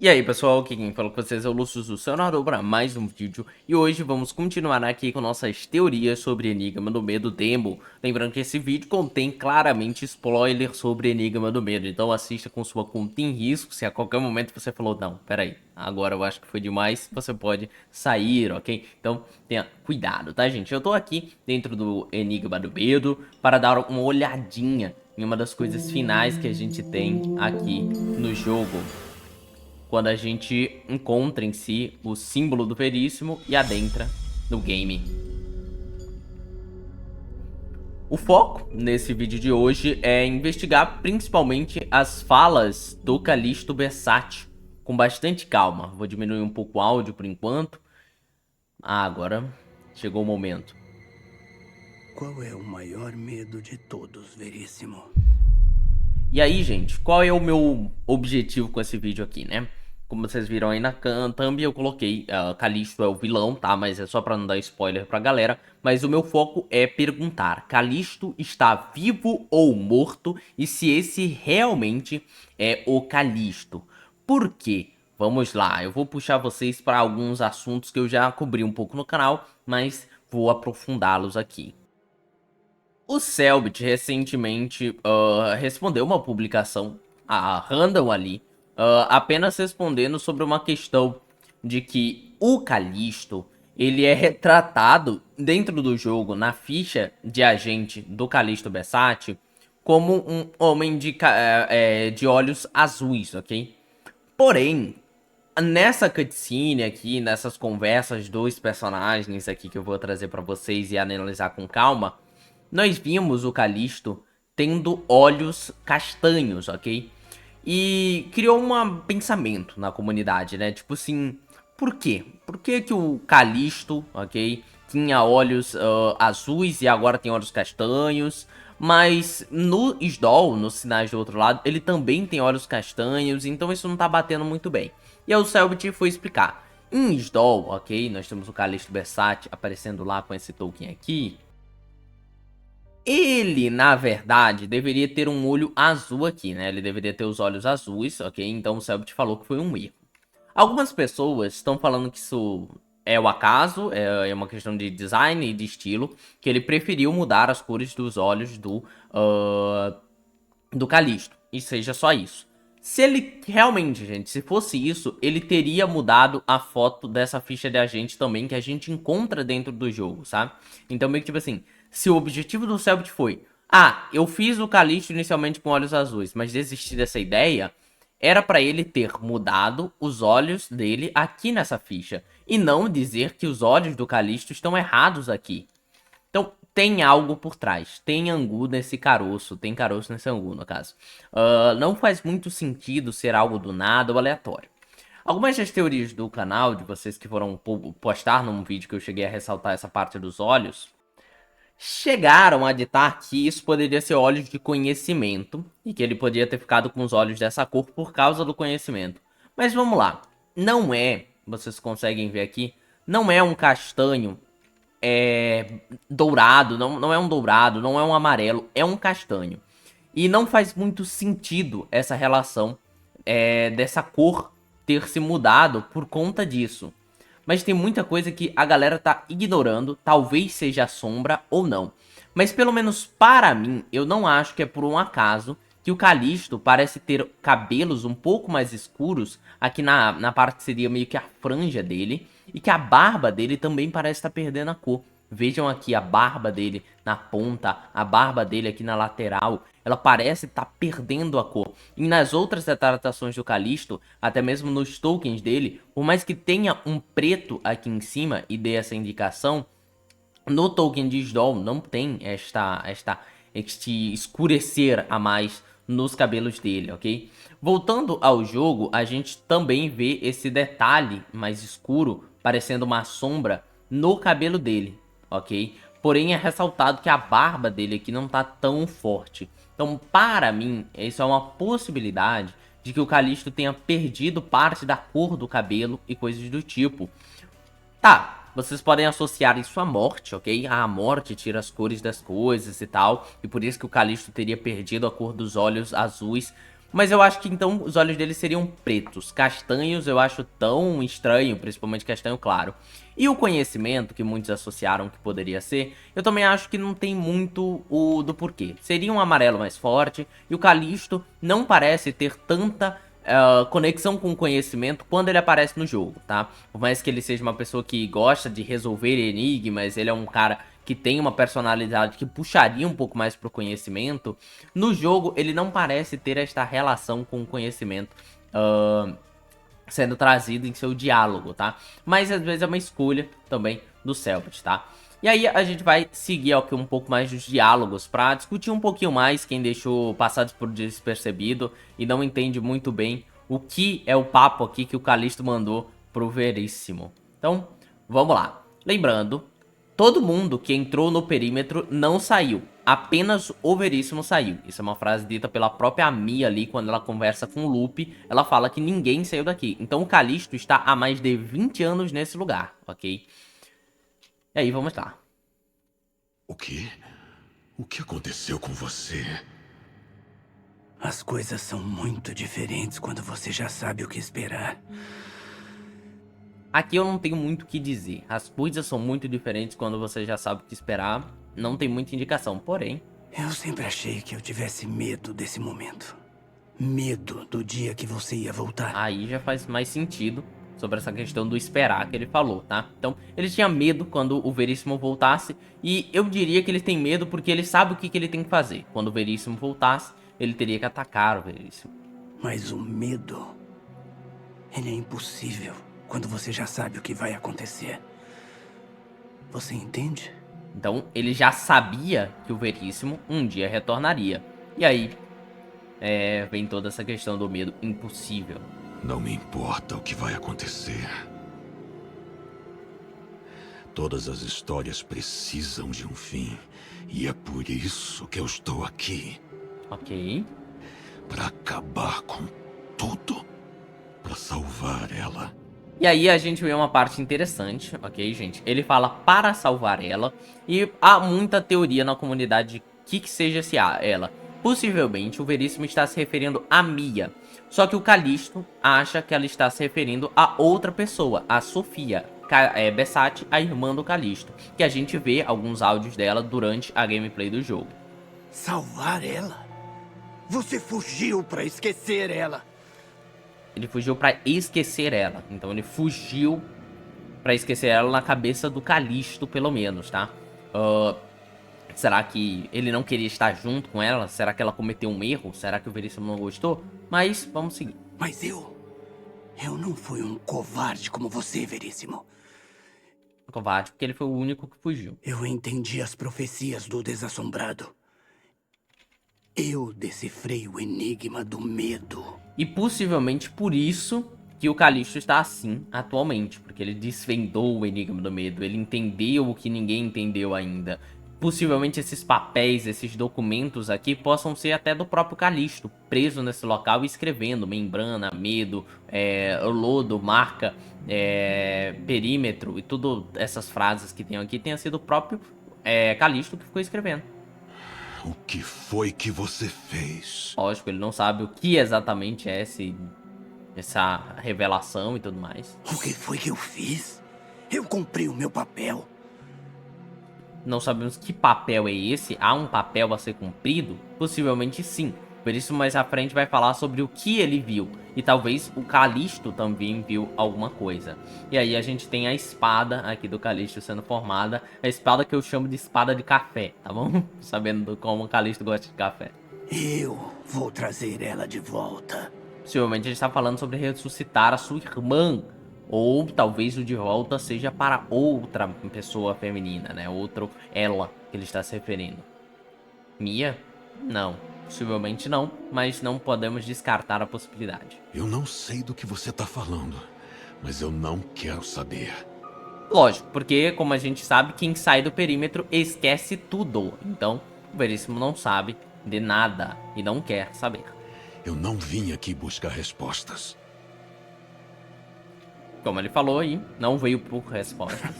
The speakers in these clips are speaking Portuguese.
E aí pessoal, aqui quem fala com vocês é o Lúcio, o seu narrador, para mais um vídeo. E hoje vamos continuar aqui com nossas teorias sobre Enigma do Medo Demo. Lembrando que esse vídeo contém claramente spoiler sobre Enigma do Medo, então assista com sua conta em risco. Se a qualquer momento você falou, não, peraí, agora eu acho que foi demais, você pode sair, ok? Então tenha cuidado, tá gente? Eu tô aqui dentro do Enigma do Medo para dar uma olhadinha em uma das coisas finais que a gente tem aqui no jogo, quando a gente encontra em si o símbolo do Veríssimo e adentra no game. O foco nesse vídeo de hoje é investigar principalmente as falas do Calixto Versátil, com bastante calma. Vou diminuir um pouco o áudio por enquanto. Agora chegou o momento. Qual é o maior medo de todos, Veríssimo? E aí, gente, qual é o meu objetivo com esse vídeo aqui, né? Como vocês viram aí na thumb, eu coloquei Calixto é o vilão, tá? Mas é só pra não dar spoiler pra galera. Mas o meu foco é perguntar, Calixto está vivo ou morto? E se esse realmente é o Calixto? Por quê? Vamos lá, eu vou puxar vocês para alguns assuntos que eu já cobri um pouco no canal, mas vou aprofundá-los aqui. O Selbit recentemente respondeu uma publicação, a random ali, apenas respondendo sobre uma questão de que o Calixto, ele é retratado dentro do jogo, na ficha de agente do Calixto Versátil, como um homem de olhos azuis, ok? Porém, nessa cutscene aqui, nessas conversas dos personagens aqui que eu vou trazer pra vocês e analisar com calma, nós vimos o Calixto tendo olhos castanhos, ok? E criou um pensamento na comunidade, né? Tipo assim, por quê? Por que que o Calixto, ok, tinha olhos azuis e agora tem olhos castanhos? Mas no Sdoll, nos sinais do outro lado, ele também tem olhos castanhos, então isso não tá batendo muito bem. E aí o Selbit foi explicar. Em Sdoll, ok, nós temos o Calixto Versátil aparecendo lá com esse token aqui. Ele, na verdade, deveria ter um olho azul aqui, né? Ele deveria ter os olhos azuis, ok? Então o Selbit falou que foi um erro. Algumas pessoas estão falando que isso é o acaso, é uma questão de design e de estilo, que ele preferiu mudar as cores dos olhos do Calixto, e seja só isso. Se ele realmente, gente, se fosse isso, ele teria mudado a foto dessa ficha de agente também, que a gente encontra dentro do jogo, sabe? Então meio que tipo assim, se o objetivo do Selbit foi, eu fiz o Calixto inicialmente com olhos azuis, mas desisti dessa ideia, era pra ele ter mudado os olhos dele aqui nessa ficha, e não dizer que os olhos do Calixto estão errados aqui. Então, tem algo por trás. Tem angu nesse caroço. Tem caroço nesse angu, no caso. Não faz muito sentido ser algo do nada ou aleatório. Algumas das teorias do canal, de vocês que foram postar num vídeo que eu cheguei a ressaltar essa parte dos olhos, chegaram a ditar que isso poderia ser olhos de conhecimento e que ele poderia ter ficado com os olhos dessa cor por causa do conhecimento. Mas vamos lá. Não é, vocês conseguem ver aqui, não é um castanho dourado, não é um dourado, não é um amarelo, é um castanho. E não faz muito sentido essa relação dessa cor ter se mudado por conta disso. Mas tem muita coisa que a galera tá ignorando, talvez seja sombra ou não. Mas pelo menos para mim, eu não acho que é por um acaso que o Calixto parece ter cabelos um pouco mais escuros aqui na parte que seria meio que a franja dele. E que a barba dele também parece estar perdendo a cor. Vejam aqui a barba dele na ponta, a barba dele aqui na lateral. Ela parece estar perdendo a cor. E nas outras retratações do Calixto, até mesmo nos tokens dele, por mais que tenha um preto aqui em cima e dê essa indicação, no token de Sdoll não tem este escurecer a mais nos cabelos dele, ok? Voltando ao jogo, a gente também vê esse detalhe mais escuro, parecendo uma sombra, no cabelo dele, ok? Porém, é ressaltado que a barba dele aqui não tá tão forte. Então, para mim, isso é uma possibilidade de que o Calixto tenha perdido parte da cor do cabelo e coisas do tipo. Tá, vocês podem associar isso à morte, ok? A morte tira as cores das coisas e tal, e por isso que o Calixto teria perdido a cor dos olhos azuis. Mas eu acho que então os olhos dele seriam pretos. Castanhos eu acho tão estranho, principalmente castanho claro. E o conhecimento, que muitos associaram que poderia ser, eu também acho que não tem muito o do porquê. Seria um amarelo mais forte, e o Calisto não parece ter tanta conexão com o conhecimento quando ele aparece no jogo, tá? Por mais que ele seja uma pessoa que gosta de resolver enigmas, ele é um cara que tem uma personalidade que puxaria um pouco mais pro conhecimento, no jogo ele não parece ter esta relação com o conhecimento sendo trazido em seu diálogo, tá? Mas às vezes é uma escolha também do Selbit, tá? E aí a gente vai seguir aqui um pouco mais dos diálogos pra discutir um pouquinho mais quem deixou passar por despercebido e não entende muito bem o que é o papo aqui que o Calisto mandou pro Veríssimo. Então, vamos lá. Lembrando, todo mundo que entrou no perímetro não saiu. Apenas o Veríssimo saiu. Isso é uma frase dita pela própria Mia ali, quando ela conversa com o Lupe. Ela fala que ninguém saiu daqui. Então o Calisto está há mais de 20 anos nesse lugar, ok? E aí, vamos lá. O quê? O que aconteceu com você? As coisas são muito diferentes quando você já sabe o que esperar. Aqui eu não tenho muito o que dizer. As coisas são muito diferentes quando você já sabe o que esperar. Não tem muita indicação, porém... Eu sempre achei que eu tivesse medo desse momento. Medo do dia que você ia voltar. Aí já faz mais sentido sobre essa questão do esperar que ele falou, tá? Então, ele tinha medo quando o Veríssimo voltasse. E eu diria que ele tem medo porque ele sabe o que ele tem que fazer. Quando o Veríssimo voltasse, ele teria que atacar o Veríssimo. Mas o medo... ele é impossível quando você já sabe o que vai acontecer. Você entende? Então, ele já sabia que o Veríssimo um dia retornaria. E aí, vem toda essa questão do medo impossível. Não me importa o que vai acontecer. Todas as histórias precisam de um fim. E é por isso que eu estou aqui. Ok. Para acabar com tudo. Para salvar ela. E aí a gente vê uma parte interessante, ok, gente? Ele fala para salvar ela. E há muita teoria na comunidade de que seja ela. Possivelmente o Veríssimo está se referindo a Mia. Só que o Calisto acha que ela está se referindo a outra pessoa, a Sofia Bessati, a irmã do Calisto. Que a gente vê alguns áudios dela durante a gameplay do jogo. Salvar ela? Você fugiu pra esquecer ela. Ele fugiu pra esquecer ela. Então ele fugiu pra esquecer ela na cabeça do Calisto, pelo menos, tá? Será que ele não queria estar junto com ela? Será que ela cometeu um erro? Será que o Veríssimo não gostou? Mas vamos seguir. Mas eu não fui um covarde como você, Veríssimo. Covarde, porque ele foi o único que fugiu. Eu entendi as profecias do Desassombrado. Eu decifrei o enigma do medo. E possivelmente por isso que o Calisto está assim atualmente. Porque ele desvendou o enigma do medo. Ele entendeu o que ninguém entendeu ainda. Possivelmente esses papéis, esses documentos aqui possam ser até do próprio Calisto, preso nesse local e escrevendo membrana, medo, lodo, marca, perímetro e tudo essas frases que tem aqui tenha sido o próprio Calisto que ficou escrevendo. O que foi que você fez? Lógico, ele não sabe o que exatamente é essa revelação e tudo mais. O que foi que eu fiz? Eu cumpri o meu papel. Não sabemos que papel é esse. Há um papel a ser cumprido? Possivelmente sim. Por isso mais à frente vai falar sobre o que ele viu. E talvez o Calisto também viu alguma coisa. E aí a gente tem a espada aqui do Calisto sendo formada. A espada que eu chamo de espada de café, tá bom? Sabendo como o Calisto gosta de café. Eu vou trazer ela de volta. Possivelmente ele está falando sobre ressuscitar a sua irmã. Ou talvez o de volta seja para outra pessoa feminina, né? Outro ela que ele está se referindo. Mia? Não. Possivelmente não, mas não podemos descartar a possibilidade. Eu não sei do que você tá falando, mas eu não quero saber. Lógico, porque como a gente sabe, quem sai do perímetro esquece tudo. Então, o Veríssimo não sabe de nada e não quer saber. Eu não vim aqui buscar respostas. Como ele falou aí, não veio por respostas.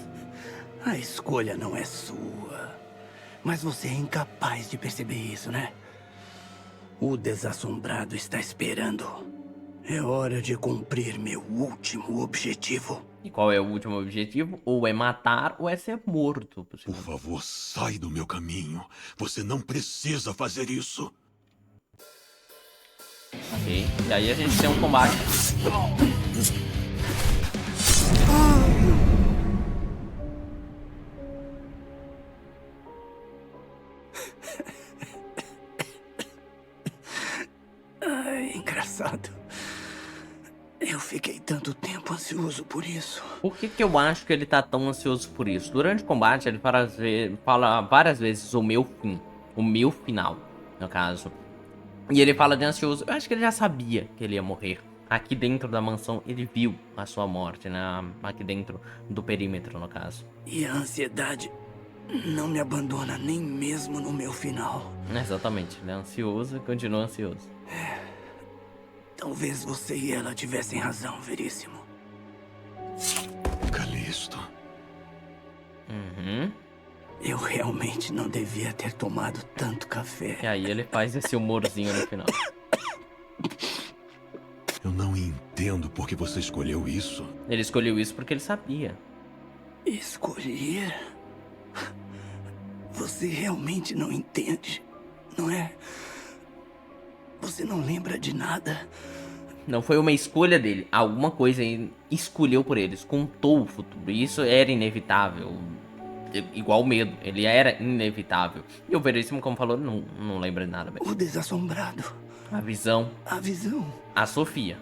A escolha não é sua. Mas você é incapaz de perceber isso, né? O desassombrado está esperando. É hora de cumprir meu último objetivo. E qual é o último objetivo? Ou é matar ou é ser morto, Por possivelmente. favor, sai do meu caminho. Você não precisa fazer isso. Ok. E aí a gente tem um combate. Ai, engraçado. Eu fiquei tanto tempo ansioso por isso. Por que que eu acho que ele tá tão ansioso por isso? Durante o combate, ele fala várias vezes o meu fim. O meu final, no caso. E ele fala de ansioso. Eu acho que ele já sabia que ele ia morrer. Aqui dentro da mansão, ele viu a sua morte, né? Aqui dentro do perímetro, no caso. E a ansiedade não me abandona nem mesmo no meu final. Exatamente. Ele é ansioso e continua ansioso. Talvez você e ela tivessem razão, Veríssimo. Calisto. Uhum. Eu realmente não devia ter tomado tanto café. E aí ele faz esse humorzinho no final. Eu não entendo por que você escolheu isso. Ele escolheu isso porque ele sabia. Escolher? Você realmente não entende, não é? Você não lembra de nada? Não foi uma escolha dele. Alguma coisa ele escolheu por eles. Contou o futuro. E isso era inevitável. Igual o medo. Ele era inevitável. E o Veríssimo, como falou, não lembra de nada mesmo. O desassombrado, A visão. a visão, A Sofia.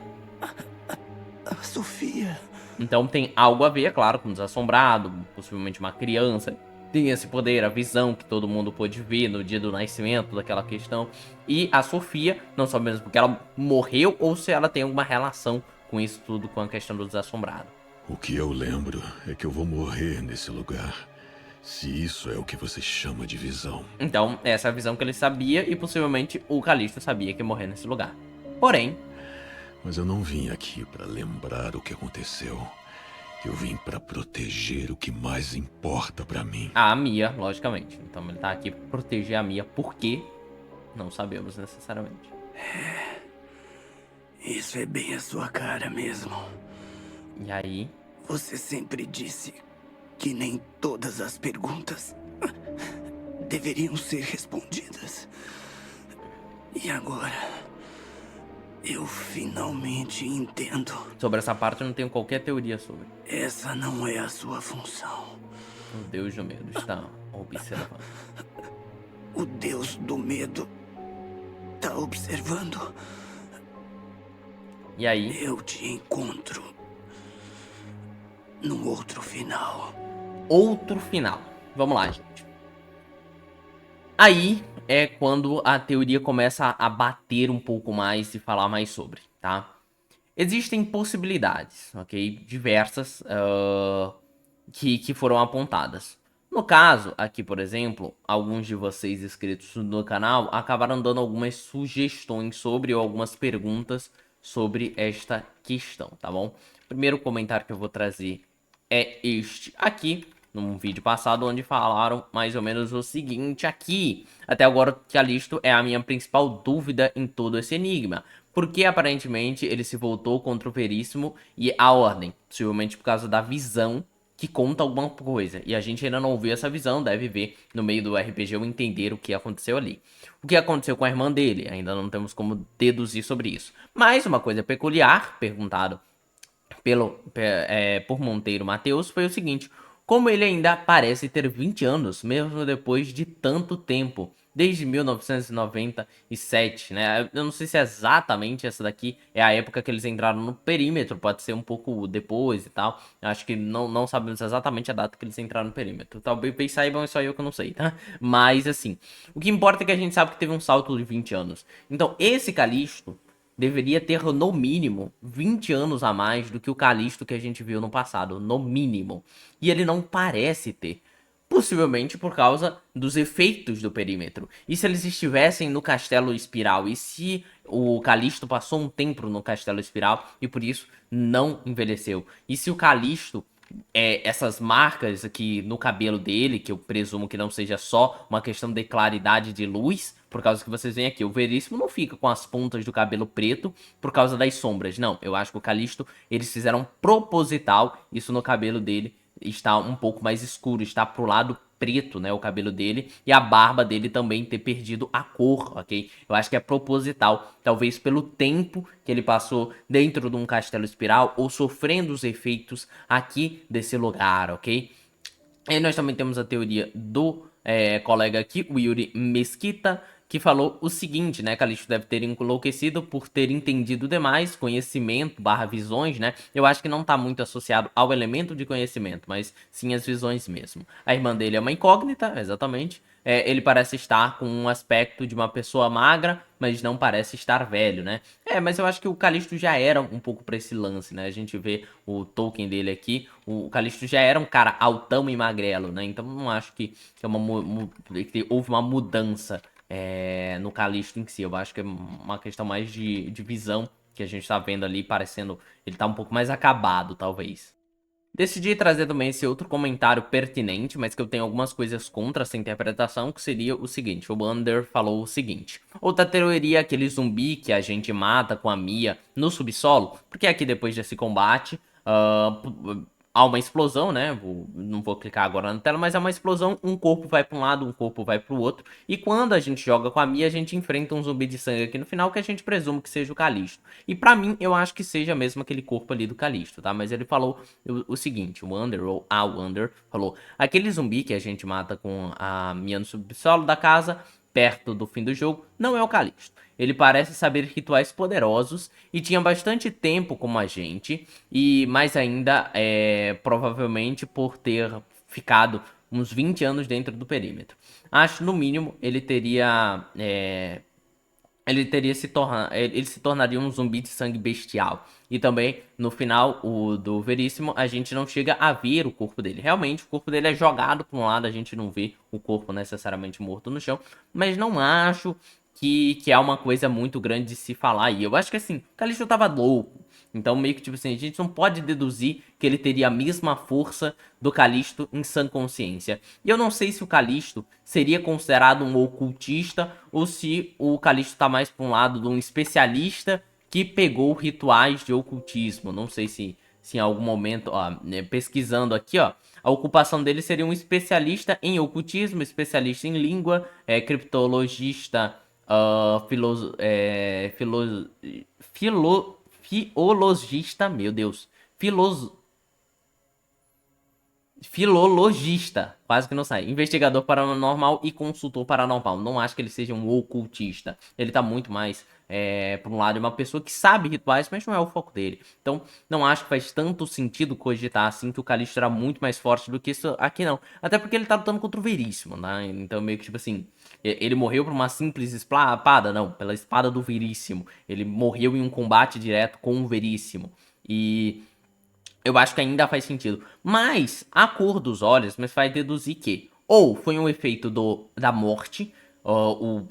a Sofia. Então tem algo a ver, é claro, com o desassombrado. Possivelmente uma criança. Tem esse poder, a visão que todo mundo pôde ver no dia do nascimento daquela questão. E a Sofia, não sabemos porque ela morreu ou se ela tem alguma relação com isso tudo, com a questão do desassombrado. O que eu lembro é que eu vou morrer nesse lugar. Se isso é o que você chama de visão. Então, essa é a visão que ele sabia e possivelmente o Calisto sabia que ia morrer nesse lugar. Porém, Mas eu não vim aqui para lembrar o que aconteceu. Eu vim para proteger o que mais importa para mim. a Mia, logicamente. Então ele tá aqui pra proteger a Mia. Por quê? Não sabemos necessariamente. Isso é bem a sua cara mesmo. E aí, Você sempre disse que nem todas as perguntas deveriam ser respondidas. E agora, eu finalmente entendo. sobre essa parte eu não tenho qualquer teoria sobre. Essa não é a sua função. O Deus do Medo está observando. O Deus do Medo tá observando. E aí, Eu te encontro no outro final. outro final. Vamos lá, gente. Aí é quando a teoria começa a bater um pouco mais e falar mais sobre, tá? Existem possibilidades, ok? Diversas que foram apontadas. No caso, aqui, por exemplo, alguns de vocês inscritos no canal acabaram dando algumas sugestões sobre ou algumas perguntas sobre esta questão, tá bom? O primeiro comentário que eu vou trazer é este aqui, num vídeo passado, onde falaram mais ou menos o seguinte aqui. Até agora, Calisto é a minha principal dúvida em todo esse enigma. Porque aparentemente ele se voltou contra o Veríssimo e a Ordem. Possivelmente por causa da visão que conta alguma coisa. E a gente ainda não ouviu essa visão, deve ver no meio do RPG ou entender o que aconteceu ali. O que aconteceu com a irmã dele? Ainda não temos como deduzir sobre isso. Mas uma coisa peculiar, perguntado por Monteiro Mateus, foi o seguinte: como ele ainda parece ter 20 anos, mesmo depois de tanto tempo, desde 1997, né? Eu não sei se é exatamente essa daqui é a época que eles entraram no perímetro, pode ser um pouco depois e tal. Acho que não sabemos exatamente a data que eles entraram no perímetro. Talvez saibam, é só eu que não sei, tá? Mas assim, o que importa é que a gente sabe que teve um salto de 20 anos. Então, esse Calisto deveria ter, no mínimo, 20 anos a mais do que o Calisto que a gente viu no passado, no mínimo. E ele não parece ter. Possivelmente por causa dos efeitos do perímetro. E se eles estivessem no Castelo Espiral? E se o Calisto passou um tempo no Castelo Espiral e por isso não envelheceu? E se o Calisto, essas marcas aqui no cabelo dele, que eu presumo que não seja só uma questão de claridade de luz, por causa que vocês veem aqui, o Veríssimo não fica com as pontas do cabelo preto por causa das sombras, não. Eu acho que o Callisto, eles fizeram proposital isso no cabelo dele, está um pouco mais escuro, está pro lado preto, né, o cabelo dele, e a barba dele também ter perdido a cor, ok? Eu acho que é proposital, talvez pelo tempo que ele passou dentro de um castelo espiral ou sofrendo os efeitos aqui desse lugar, ok? E nós também temos a teoria do colega aqui, o Yuri Mesquita, que falou o seguinte, né? Calixto deve ter enlouquecido por ter entendido demais, conhecimento barra visões, né? Eu acho que não tá muito associado ao elemento de conhecimento, mas sim as visões mesmo. A irmã dele é uma incógnita, exatamente. Ele parece estar com um aspecto de uma pessoa magra, mas não parece estar velho, né? Mas eu acho que o Calixto já era um pouco pra esse lance, né? A gente vê o token dele aqui, o Calixto já era um cara altão e magrelo, né? Então não acho que houve uma mudança no Calixto em si. Eu acho que é uma questão mais de visão que a gente tá vendo ali, parecendo... Ele tá um pouco mais acabado, talvez. Decidi trazer também esse outro comentário pertinente, mas que eu tenho algumas coisas contra essa interpretação, que seria o seguinte. O Wander falou o seguinte: outra teoria é aquele zumbi que a gente mata com a Mia no subsolo, porque aqui depois desse combate... há uma explosão, né? Não vou clicar agora na tela, mas é uma explosão, um corpo vai para um lado, um corpo vai para o outro. E quando a gente joga com a Mia, a gente enfrenta um zumbi de sangue aqui no final, que a gente presume que seja o Calixto. E pra mim, eu acho que seja mesmo aquele corpo ali do Calixto, tá? Mas ele falou o seguinte, o Wander, ou a Wander, falou: aquele zumbi que a gente mata com a Mia no subsolo da casa, perto do fim do jogo, não é o Calixto. Ele parece saber rituais poderosos e tinha bastante tempo como a gente, e mais ainda, provavelmente por ter ficado uns 20 anos dentro do perímetro. Acho, no mínimo, ele se tornaria um zumbi de sangue bestial. E também, no final do Veríssimo, a gente não chega a ver o corpo dele. Realmente, o corpo dele é jogado para um lado, a gente não vê o corpo necessariamente morto no chão. Mas não acho que é uma coisa muito grande de se falar. E eu acho que assim, o Calixto tava louco. Então, meio que, tipo assim, a gente não pode deduzir que ele teria a mesma força do Calixto em sã consciência. E eu não sei se o Calixto seria considerado um ocultista ou se o Calixto tá mais para um lado de um especialista que pegou rituais de ocultismo. Não sei se em algum momento, ó, pesquisando aqui, ó, a ocupação dele seria um especialista em ocultismo, especialista em língua, criptologista, filologista, meu Deus, filologista, quase que não sai, investigador paranormal e consultor paranormal. Não acho que ele seja um ocultista. Ele tá muito mais por um lado de uma pessoa que sabe rituais, mas não é o foco dele. Então não acho que faz tanto sentido cogitar assim que o Calixto era muito mais forte do que isso aqui, não. Até porque ele tá lutando contra o Veríssimo, né? Então meio que tipo assim, ele morreu por uma simples espada, não, pela espada do Veríssimo. Ele morreu em um combate direto com o Veríssimo. E eu acho que ainda faz sentido. Mas a cor dos olhos me faz deduzir que ou foi um efeito da morte,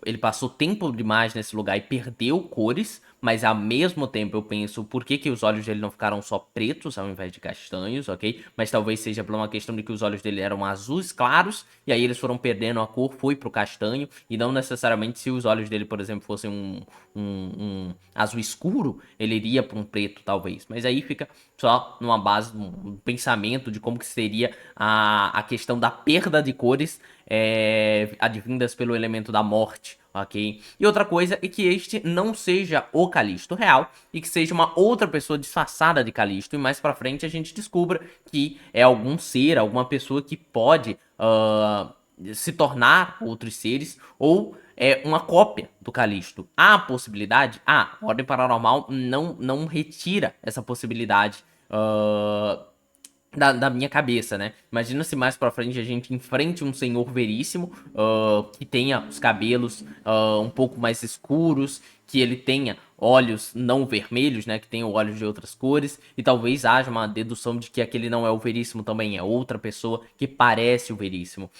ele passou tempo demais nesse lugar e perdeu cores, mas ao mesmo tempo eu penso por que os olhos dele não ficaram só pretos ao invés de castanhos, ok? Mas talvez seja por uma questão de que os olhos dele eram azuis claros e aí eles foram perdendo a cor, foi pro castanho, e não necessariamente se os olhos dele, por exemplo, fossem um azul escuro, ele iria para um preto talvez. Mas aí fica só numa base, um pensamento de como que seria a questão da perda de cores advindas pelo elemento da morte, ok? E outra coisa é que este não seja o Calixto real e que seja uma outra pessoa disfarçada de Calixto, e mais pra frente a gente descubra que é algum ser, alguma pessoa que pode se tornar outros seres ou uma cópia do Calixto. Há a possibilidade? A Ordem Paranormal não retira essa possibilidade da minha cabeça, né? Imagina se mais pra frente a gente enfrente um senhor veríssimo, que tenha os cabelos um pouco mais escuros, que ele tenha olhos não vermelhos, né? Que tenha olhos de outras cores, e talvez haja uma dedução de que aquele não é o Veríssimo também, é outra pessoa que parece o Veríssimo,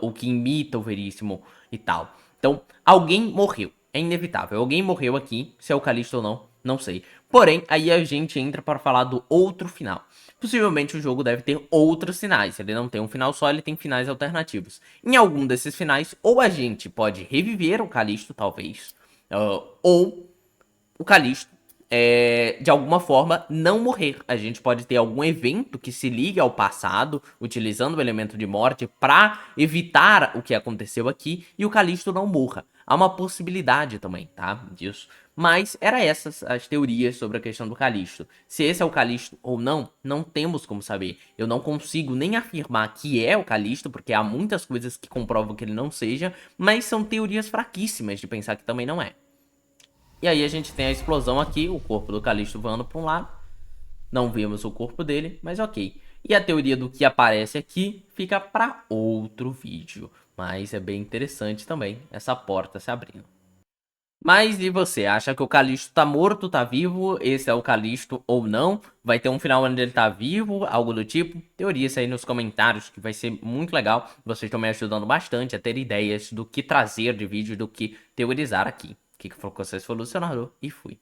ou que imita o Veríssimo e tal. Então, alguém morreu. É inevitável. Alguém morreu aqui, se é o Callisto ou não, não sei. Porém, aí a gente entra para falar do outro final. Possivelmente o jogo deve ter outros finais. Ele não tem um final só, ele tem finais alternativos. Em algum desses finais, ou a gente pode reviver o Callisto, talvez, ou o Callisto, de alguma forma, não morrer. A gente pode ter algum evento que se ligue ao passado, utilizando o elemento de morte, para evitar o que aconteceu aqui e o Callisto não morra. Há uma possibilidade também, tá? Disso. Mas era essas as teorias sobre a questão do Callisto. Se esse é o Callisto ou não, não temos como saber. Eu não consigo nem afirmar que é o Callisto, porque há muitas coisas que comprovam que ele não seja, mas são teorias fraquíssimas de pensar que também não é. E aí a gente tem a explosão aqui, o corpo do Callisto voando para um lado. Não vemos o corpo dele, mas ok. E a teoria do que aparece aqui fica para outro vídeo. Mas é bem interessante também essa porta se abrindo. Mas e você? Acha que o Callisto tá morto, tá vivo? Esse é o Callisto ou não? Vai ter um final onde ele tá vivo? Algo do tipo? Teorias aí nos comentários, que vai ser muito legal. Vocês estão me ajudando bastante a ter ideias do que trazer de vídeo, do que teorizar aqui. O que foi com vocês, foi o Lucionador e fui.